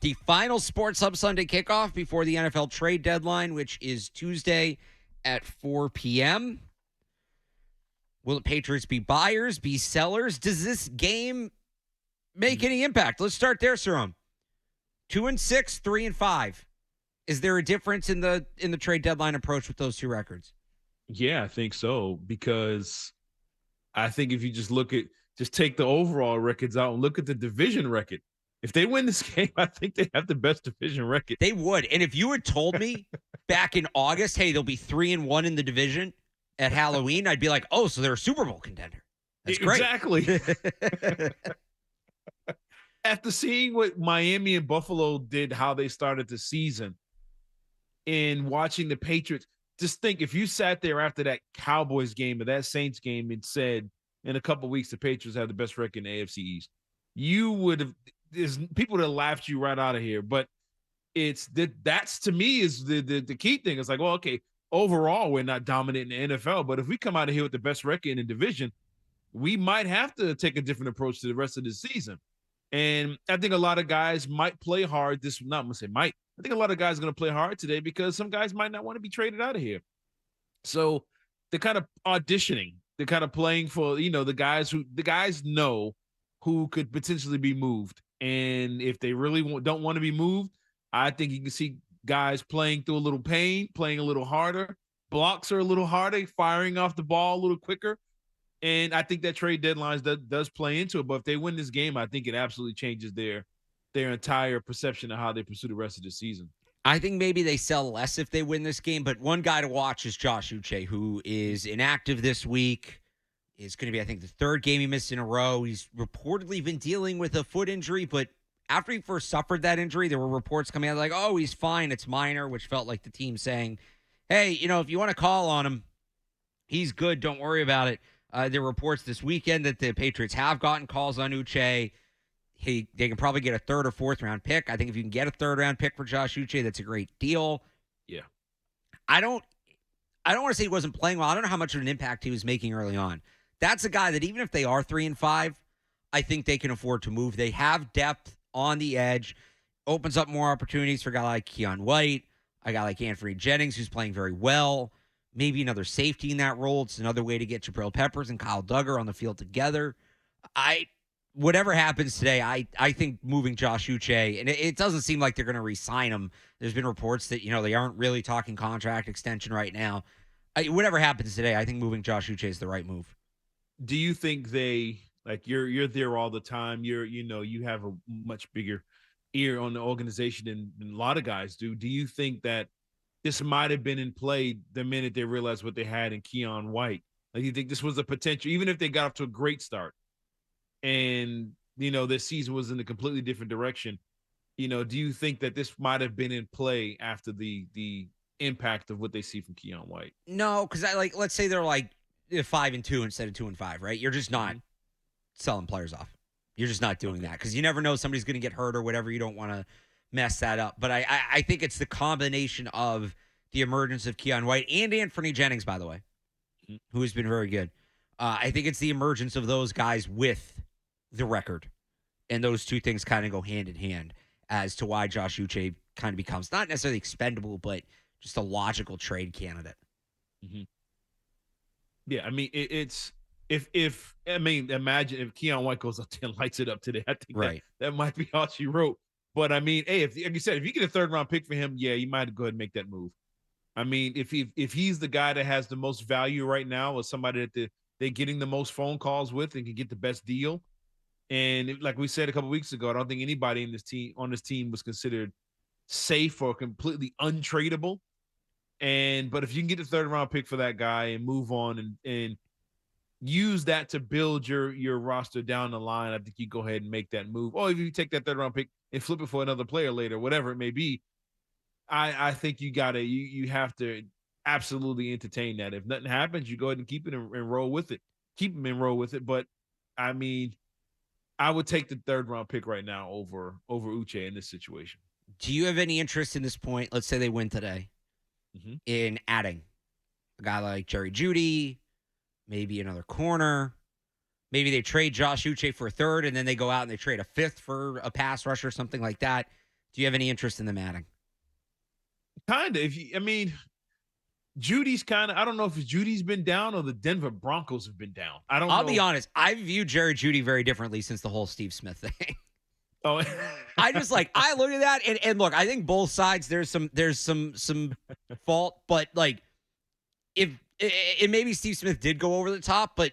The final Sports Hub Sunday kickoff before the NFL trade deadline, which is Tuesday at 4 p.m. Will the Patriots be buyers, be sellers? Does this game make any impact? Let's start there, Cerrone. 2-6, 3-5. Is there a difference in the trade deadline approach with those two records? Yeah, I think so, because I think if you just take the overall records out and look at the division record, if they win this game, I think they have the best division record. They would. And if you had told me back in August, hey, they'll be 3-1 in the division at Halloween, I'd be like, oh, so they're a Super Bowl contender. That's great. Exactly. After seeing what Miami and Buffalo did, how they started the season, and watching the Patriots, just think if you sat there after that Cowboys game or that Saints game and said in a couple of weeks the Patriots have the best record in the AFC East, you would have people would have laughed you right out of here. But that's to me is the key thing. It's like, well, okay, overall we're not dominant in the NFL, but if we come out of here with the best record in the division, we might have to take a different approach to the rest of the season. And I think a lot of guys might play hard. Not gonna say might. I think a lot of guys are going to play hard today because some guys might not want to be traded out of here. So they're kind of auditioning. They're kind of playing for, the guys know who could potentially be moved. And if they really don't want to be moved, I think you can see guys playing through a little pain, playing a little harder. Blocks are a little harder, firing off the ball a little quicker. And I think that trade deadline does play into it. But if they win this game, I think it absolutely changes their entire perception of how they pursue the rest of the season. I think maybe they sell less if they win this game, but one guy to watch is Josh Uche, who is inactive this week. Is going to be, I think, the third game he missed in a row. He's reportedly been dealing with a foot injury, but after he first suffered that injury, there were reports coming out like, oh, he's fine, it's minor, which felt like the team saying, hey, if you want to call on him, he's good, don't worry about it. There were reports this weekend that the Patriots have gotten calls on Uche. They can probably get a third or fourth round pick. I think if you can get a third round pick for Josh Uche, that's a great deal. Yeah. I don't want to say he wasn't playing well. I don't know how much of an impact he was making early on. That's a guy that even if they are 3-5, I think they can afford to move. They have depth on the edge. Opens up more opportunities for a guy like Keon White, a guy like Anthony Jennings, who's playing very well. Maybe another safety in that role. It's another way to get Jabril Peppers and Kyle Duggar on the field together. Whatever happens today, I think moving Josh Uche, and it doesn't seem like they're going to re-sign him. There's been reports that, they aren't really talking contract extension right now. Whatever happens today, I think moving Josh Uche is the right move. Do you think you're there all the time? You have a much bigger ear on the organization than a lot of guys do. Do you think that this might have been in play the minute they realized what they had in Keon White? Like, you think this was a potential, even if they got off to a great start, and this season was in a completely different direction, do you think that this might have been in play after the impact of what they see from Keon White? No, because let's say they're 5-2 instead of 2-5, right? You're just not selling players off. You're just not doing that because you never know, somebody's going to get hurt or whatever. You don't want to mess that up. But I think it's the combination of the emergence of Keon White and Anthony Jennings, by the way, who has been very good. I think it's the emergence of those guys with the record. And those two things kind of go hand in hand as to why Josh Uche kind of becomes not necessarily expendable, but just a logical trade candidate. Mm-hmm. Yeah, I mean, imagine if Keon White goes up there and lights it up today. I think that might be all she wrote. But I mean, hey, like you said, if you get a third round pick for him, yeah, you might go ahead and make that move. I mean, if he's the guy that has the most value right now, or somebody that they're getting the most phone calls with and can get the best deal, and like we said a couple of weeks ago, I don't think anybody on this team was considered safe or completely untradeable. But if you can get the third round pick for that guy and move on and use that to build your roster down the line, I think you go ahead and make that move. Or if you take that third round pick and flip it for another player later, whatever it may be, I think you have to absolutely entertain that. If nothing happens, you go ahead and keep it and roll with it. Keep him and roll with it. But I mean, I would take the third round pick right now over Uche in this situation. Do you have any interest in this point? Let's say they win today, in adding a guy like Jerry Jeudy, maybe another corner. Maybe they trade Josh Uche for a third, and then they go out and they trade a fifth for a pass rusher or something like that. Do you have any interest in them adding? Kind of. Judy's kind of, I don't know if Judy's been down or the Denver Broncos have been down. I don't know. I'll be honest. I view Jerry Jeudy very differently since the whole Steve Smith thing. Oh, I look at that and look, I think both sides there's some fault, but like if it maybe Steve Smith did go over the top, but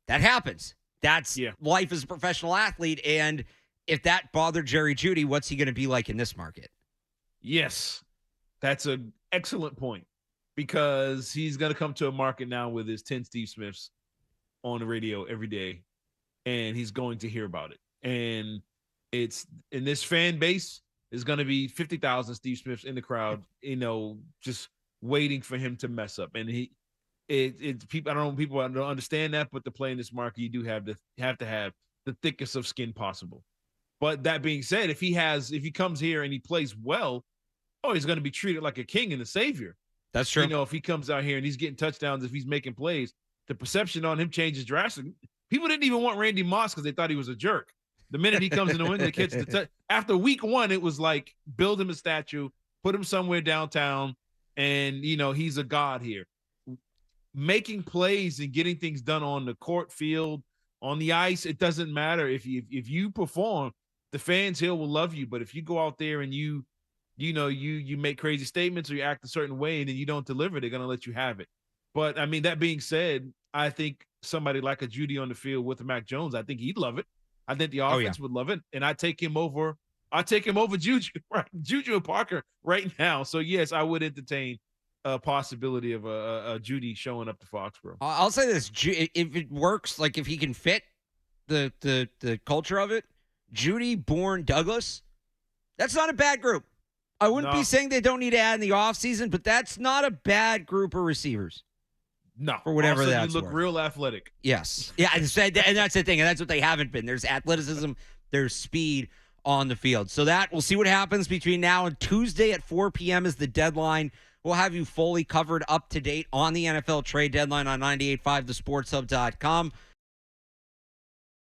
that happens. That's life as a professional athlete. And if that bothered Jerry Jeudy, what's he going to be like in this market? Yes, that's an excellent point, because he's going to come to a market now with his 10 Steve Smiths on the radio every day, and he's going to hear about it. And it's in this fan base is going to be 50,000 Steve Smiths in the crowd, just waiting for him to mess up. And people, I don't know, people don't understand that, but to play in this market, you do have to have the thickest of skin possible. But that being said, if he comes here and he plays well, he's going to be treated like a king and a savior. That's true. If he comes out here and he's getting touchdowns, if he's making plays, the perception on him changes drastically. People didn't even want Randy Moss because they thought he was a jerk. The minute he comes in the window, catches the touch. After week 1, it was like, build him a statue, put him somewhere downtown, and, he's a god here. Making plays and getting things done on the court, field, on the ice, it doesn't matter. If you perform, the fans here will love you. But if you go out there and you make crazy statements or you act a certain way and then you don't deliver, they're going to let you have it. But, that being said, I think somebody like a Jeudy on the field with a Mac Jones, I think he'd love it. I think the offense would love it, and I take him over Juju, right? Juju and Parker right now. So yes, I would entertain a possibility of a Jeudy showing up to Foxborough. I'll say this: if it works, like if he can fit the culture of it, Jeudy, Bourne, Douglas, that's not a bad group. I wouldn't be saying they don't need to add in the offseason, but that's not a bad group of receivers. No, for whatever that's you look real athletic. Yes, yeah, and that's the thing, and that's what they haven't been. There's athleticism, there's speed on the field. So we'll see what happens between now and Tuesday at 4 p.m. is the deadline. We'll have you fully covered, up to date on the NFL trade deadline on 98.5thesportshub.com.